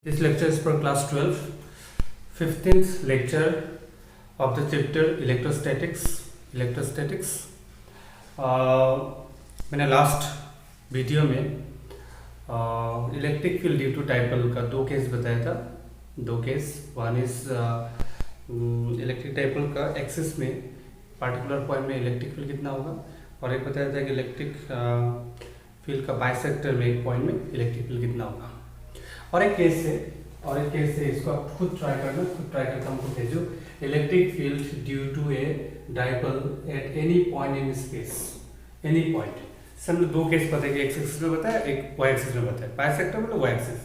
This lecture is for class 12, 15th lecture of the chapter electrostatics. मैंने last video में electric field due to dipole का दो case बताया था। दो case, one is electric dipole का एक्सिस में पार्टिकुलर पॉइंट में इलेक्ट्रिक फील्ड कितना होगा, और एक बताया था कि इलेक्ट्रिक फील्ड का बाइसेक्टर में एक पॉइंट में इलेक्ट्रिक फील्ड कितना होगा। और एक केस से इसको आप खुद ट्राई करके हमको भेजो। Electric field due to a dipole at any point in space, any point. से हमने दो केस बताया कि एक्स एक्सिस में बताया, एक वाई एक्सिस में बताया। बाइसेक्टर मतलब वाई एक्सिस।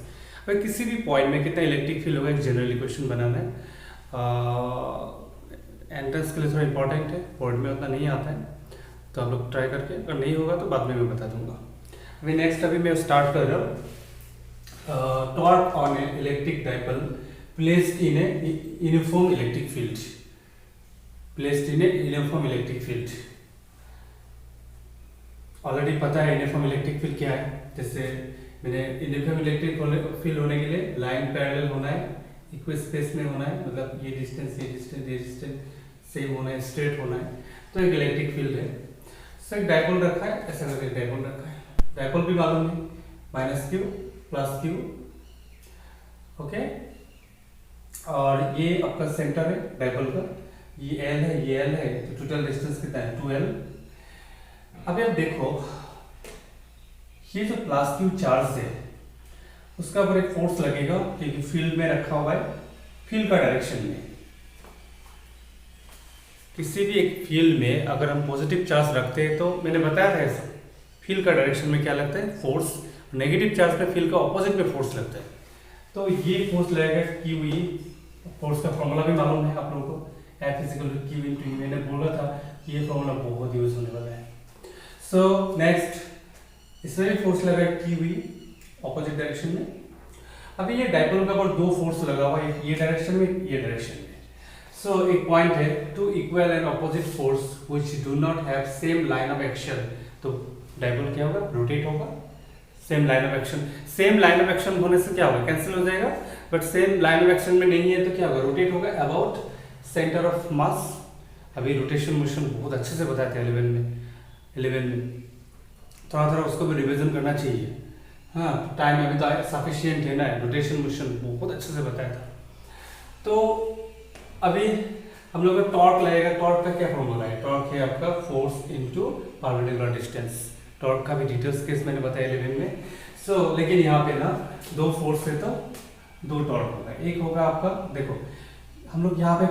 भाई किसी भी पॉइंट में कितना इलेक्ट्रिक फील्ड होगा, एक जनरल इक्वेशन बनाना है। एंट्रेंस के लिए थोड़ा इंपॉर्टेंट है, बोर्ड में उतना नहीं आता है, तो आप लोग ट्राई करके, अगर नहीं होगा तो बाद में मैं बता दूंगा। अभी मैं स्टार्ट कर रहा हूँ। Torque on an electric dipole placed in a uniform electric field. Already पता है यूनिफॉर्म इलेक्ट्रिक फील्ड क्या है। जैसे मैंने यूनिफॉर्म इलेक्ट्रिक फील्ड होने के लिए लाइन पैरेलल होना है, इक्वल स्पेस में होना है, मतलब ये डिस्टेंस सेम होना है, स्ट्रेट होना है, तो एक इलेक्ट्रिक फील्ड है। सर एक डाइपोल रखा है, ऐसा करके डाइपोल रखा है। डाइपोल भी मालूम है, minus Q plus Q, okay. और ये आपका सेंटर है डाइपोल का, ये एल है, ये एल है, तो टोटल डिस्टेंस कितना है 2l। अभी आप देखो, ये जो प्लस क्यू चार्ज है उसका ऊपर एक फोर्स लगेगा क्योंकि फील्ड में रखा हुआ है, फील्ड का डायरेक्शन में। किसी भी एक फील्ड में अगर हम पॉजिटिव चार्ज रखते हैं तो मैंने बताया था फील्ड का डायरेक्शन में क्या लगता है, फोर्स। नेगेटिव चार्ज पे फील्ड का ऑपोजिट में फोर्स लगता है, तो ये फोर्स लगेगा क्यू ई। फोर्स का फॉर्मूला भी मालूम है आप लोगों को, F = Q × E। मैंने बोला था कि ये फॉर्मूला बहुत यूज होने वाला है। सो नेक्स्ट, इसमें भी फोर्स लगा क्यू ई ऑपोजिट डायरेक्शन में। अभी ये डाइपोल का ऊपर दो फोर्स लगा हुआ है, ये डायरेक्शन में, ये डायरेक्शन में। सो एक पॉइंट है, two equal and opposite force which do not have same line of action, तो डाइपोल क्या होगा, रोटेट होगा। सेम लाइन ऑफ एक्शन होने से क्या होगा, कैंसिल हो जाएगा। But same line of action में नहीं है तो क्या होगा, रोटेट होगा अबाउट सेंटर ऑफ मास। अभी रोटेशन मोशन बहुत अच्छे से बताते हैं 11 में, थोड़ा उसको भी रिवीजन करना चाहिए। हाँ, टाइम अभी तो सफिशिएंट है ना, रोटेशन मोशन बहुत अच्छे से बताया था। तो अभी हम लोग का टॉर्क लगेगा। टॉर्क का क्या फॉर्मूला है, टॉर्क है आपका force into perpendicular distance. Torque का भी डिटेल्स केस मैंने बताया 11 में। लेकिन यहाँ पे ना दो फोर्स है तो दो टॉर्क होगा। एक होगा आपका, देखो हम लोग यहाँ पे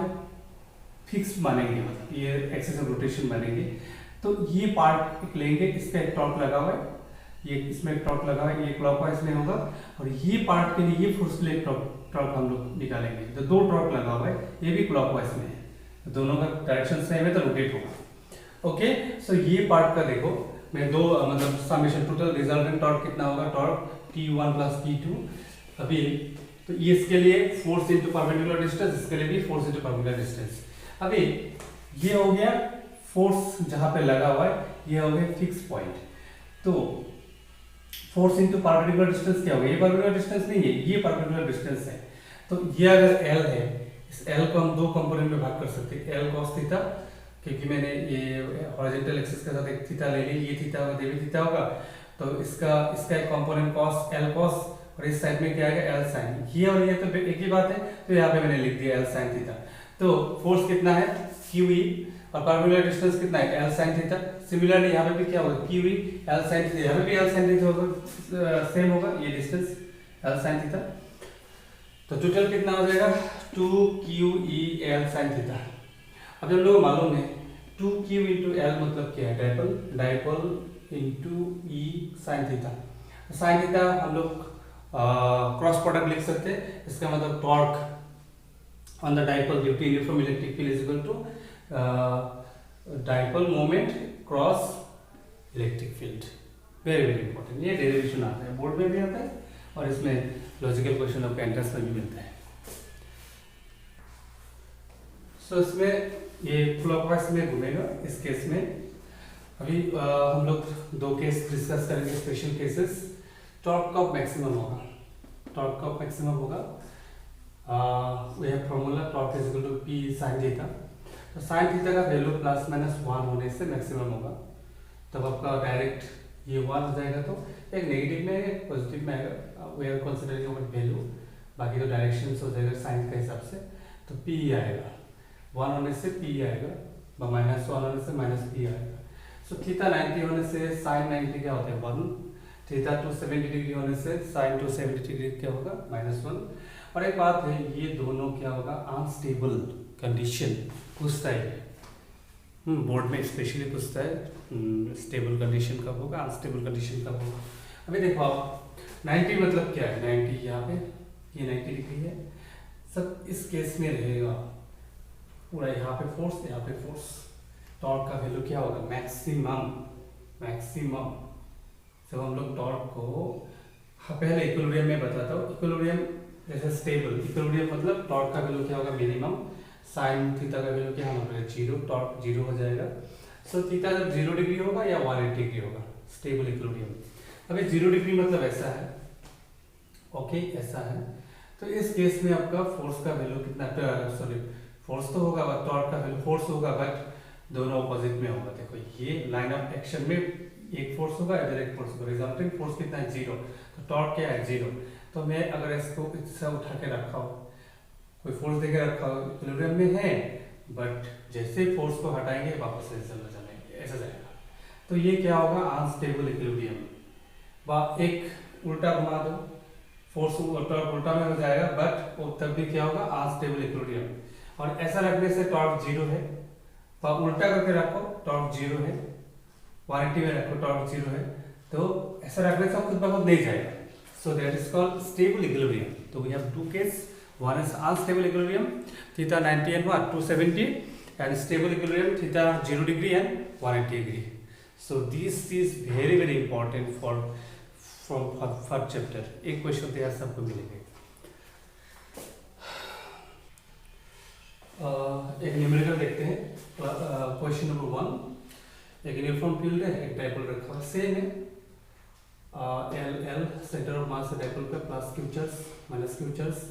फिक्स मानेंगे, मतलब ये एक्सिस ऑफ रोटेशन मानेंगे, तो ये पार्ट लेंगे, इस पे एक टॉर्क लगा हुआ है, ये इसमें एक टॉर्क लगा हुआ है, ये क्लॉकवाइज में होगा, और ये पार्ट के लिए ये फोर्स ले टॉर्क हम लोग निकालेंगे। तो दो टॉर्क लगा हुआ है, ये भी क्लॉकवाइज में है, दोनों का डायरेक्शन सेम है तो रोटेट होगा, ओके। सो ये पार्ट का देखो, मैं दो मतलब समेशन टोटल रिजल्टेंट टॉर्क कितना होगा, टॉर्क T1 + T2। अभी तो ये इसके लिए फोर्स इनटू परपेंडिकुलर डिस्टेंस, इसके लिए भी फोर्स इनटू परपेंडिकुलर डिस्टेंस। अभी ये हो गया फोर्स जहां पे लगा हुआ है, ये हो गया फिक्स पॉइंट। तो फोर्स इनटू परपेंडिकुलर डिस्टेंस क्या होगा, ये परपेंडिकुलर डिस्टेंस नहीं है, ये परपेंडिकुलर डिस्टेंस है। तो ये अगर L है, इस L को हम दो कंपोनेंट में भाग कर सकते हैं, L cos थीटा, क्योंकि मैंने ये हॉरिजॉन्टल एक्सिस के साथ एक थीटा ले ली, ये थीटा होगा, ये भी थीटा होगा, तो इसका एक कंपोनेंट cos, L cos, और इस साइड में क्या आएगा, L sin। ये और ये तो एक ही बात है, तो यहाँ पे मैंने लिख दिया L sin थीटा। तो फोर्स कितना है QE, और परपेंडिकुलर डिस्टेंस कितना है L sin थीटा। सिमिलरली यहाँ पे भी क्या होगा, QE L sin थीटा, यहाँ पे भी L sin थीटा होगा, सेम होगा ये डिस्टेंस L sin थीटा। तो टोटल कितना हो जाएगा, 2QE L sin थीटा। अब हम लोग मालूम है 2Q × L मतलब क्या है, dipole × E sin theta. sin theta हम लोग क्रॉस प्रोडक्ट लिख सकते हैं, इसका मतलब torque on the dipole due to uniform electric field is equal to dipole moment cross electric field. Very important, ये डेरिवेशन आता है, बोर्ड में भी आता है, और इसमें लॉजिकल क्वेश्चन आपको एंट्रेंस में भी मिलता है। सो इसमें ये क्लॉकवाइज में घूमेगा इस केस में। अभी हम लोग दो केस डिस्कस करेंगे, स्पेशल केसेस। टॉर्क कब मैक्सिमम होगा, टॉर्क का मैक्सिमम होगा, we have formula torque is equal to P sine theta. तो साइन थीटा का वैल्यू प्लस माइनस 1 होने से मैक्सिमम होगा, तब आपका डायरेक्ट ये 1 हो जाएगा। तो एक नेगेटिव में एक पॉजिटिव में आएगा, we are considering about value, बाकी तो डायरेक्शन हो जाएगा साइन के हिसाब से। तो पी आएगा 1 होने से पी आएगा, माइनस 1 होने से माइनस पी आएगा। सो थीटा 90 होने से साइन 90 क्या होता है 1, थीटा 270 डिग्री होने से साइन 270 डिग्री क्या होगा -1। और एक बात है, ये दोनों क्या होगा अनस्टेबल कंडीशन पूछता है, बोर्ड में स्पेशली पूछता है स्टेबल कंडीशन कब होगा, अनस्टेबल कंडीशन कब होगा। अभी देखो आप 90 मतलब क्या है, 90 यहाँ पे ये 90 डिग्री है, सब इस केस में रहेगा पूरा, यहाँ पे फोर्स यहाँ पे फोर्स, टॉर्क का वैल्यू क्या होगा मैक्सिमम। जब हम लोग टॉर्क को पहले इक्विलिब्रियम में बताता हूँ, इक्विलिब्रियम जैसे स्टेबल, इक्विलिब्रियम मतलब टॉर्क का वैल्यू क्या होगा मिनिमम, साइन थीटा का वैल्यू क्या होगा 0, टॉर्क 0 हो जाएगा। सो थीटा जब 0 डिग्री होगा या 180 डिग्री होगा, स्टेबल इक्विलिब्रियम। अभी 0 डिग्री मतलब ऐसा है, ओके ऐसा है। तो इस केस में आपका फोर्स का वैल्यू कितना, सॉरी फोर्स तो होगा, टॉर्क का वैल्यू फोर्स होगा, बट दोनों ऑपोजिट में होगा। देखो ये लाइन ऑफ एक्शन में एक फोर्स होगा, इधर एक फोर्स होगा, रिजल्टिंग फोर्स कितना है 0, तो टॉर्क क्या है 0। तो मैं अगर इसको इससे उठा के रखा हो, कोई फोर्स देके रखा हो, इक्विलिब्रियम में है, बट जैसे फोर्स को हटाएंगे वापस से जाएंगे, ऐसा जाएगा। तो ये क्या होगा अनस्टेबल इक्विलिब्रियम। एक उल्टा घुमा दो, फोर्स उल्टा में हो जाएगा, बट वो तब भी क्या होगा अनस्टेबल इक्विलिब्रियम। और ऐसा रखने से टॉर्क 0 है, तो उल्टा करके रखो टॉर्क 0 है, 180 में रखो टॉर्क 0 है, तो ऐसा रखने से खुद ब खुद नहीं जाएगा। So that is called stable equilibrium. तो we have two case, one is unstable equilibrium theta 90 and what 270, and stable equilibrium theta 0 degree and 180 degree. So this is very important for chapter। एक question तो यार सबको मिलेंगे। एक numerical देखते हैं, question number 1। एक यूनिफॉर्म फील्ड है, एक डायपोल रखा हुआ सेम है, L सेंटर ऑफ मास है डायपोल पे, plus Q charge minus Q charge,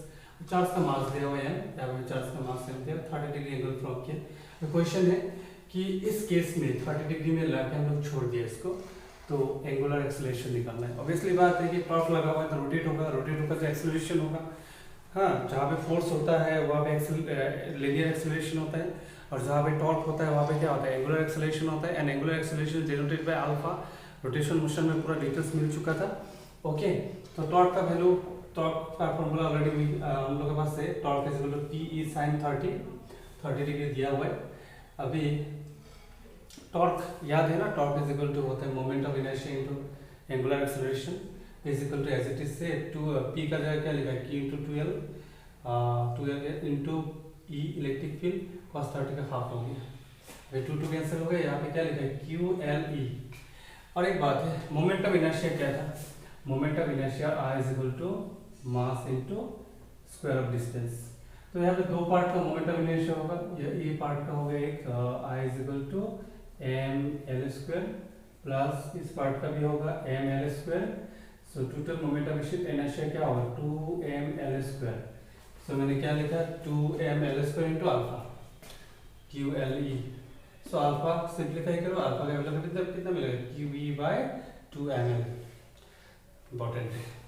charge का मास दिया हुआ है, चार्ज का मास दिया 30 डिग्री एंगल फ्रॉम किया। तो क्वेश्चन है कि इस केस में 30 डिग्री में लाके हम लोग छोड़ दिया इसको, तो एंगुलर एक्सेलरेशन निकालना है। ऑब्वियसली बात है कि टॉर्क लगा हुआ है तो रोटेट होगा तो एक्सेलरेशन होगा। हाँ, जहाँ पे फोर्स होता है वहाँ पे लीनियर एक्सेलरेशन होता है, और जहाँ पे टॉर्क होता है वहाँ पे क्या होता है एंगुलर एक्सेलरेशन होता है। And angular acceleration generated by alpha, rotation motion में पूरा डिटेल्स मिल चुका था। ओके, तो टॉर्क का वैल्यू, टॉर्क का फॉर्मूला ऑलरेडी हम लोग के पास है, torque is equal to P E sine 30 degree दिया हुआ है। अभी टॉर्क याद है ना, टॉर्क इज इक्वल टू होता है moment of inertia into angular acceleration is equal to as it is से पी का जगह क्या लिखा है Q into 2L into E electric field cos 30 का हाफ हो गया, अभी 2 कैंसिल हो गया, यहाँ पे क्या लिखा है QLE। और एक बात है, मोमेंट ऑफ इनर्शिया क्या था, moment of inertia I is equal to mass into square of distance. तो यहाँ पे दो पार्ट का मोमेंट ऑफ इनर्शिया होगा, ये पार्ट का होगा एक I is equal to ml square, plus इस पार्ट का भी होगा ml square. So total moment of inertia क्या होगा 2ml स्क्वायर। सो मैंने क्या लिखा 2ml square into alpha QLE। So alpha simplify करो, अल्फा का वैल्यू कितना मिलेगा QE बाय 2ml। इंपॉर्टेंट है।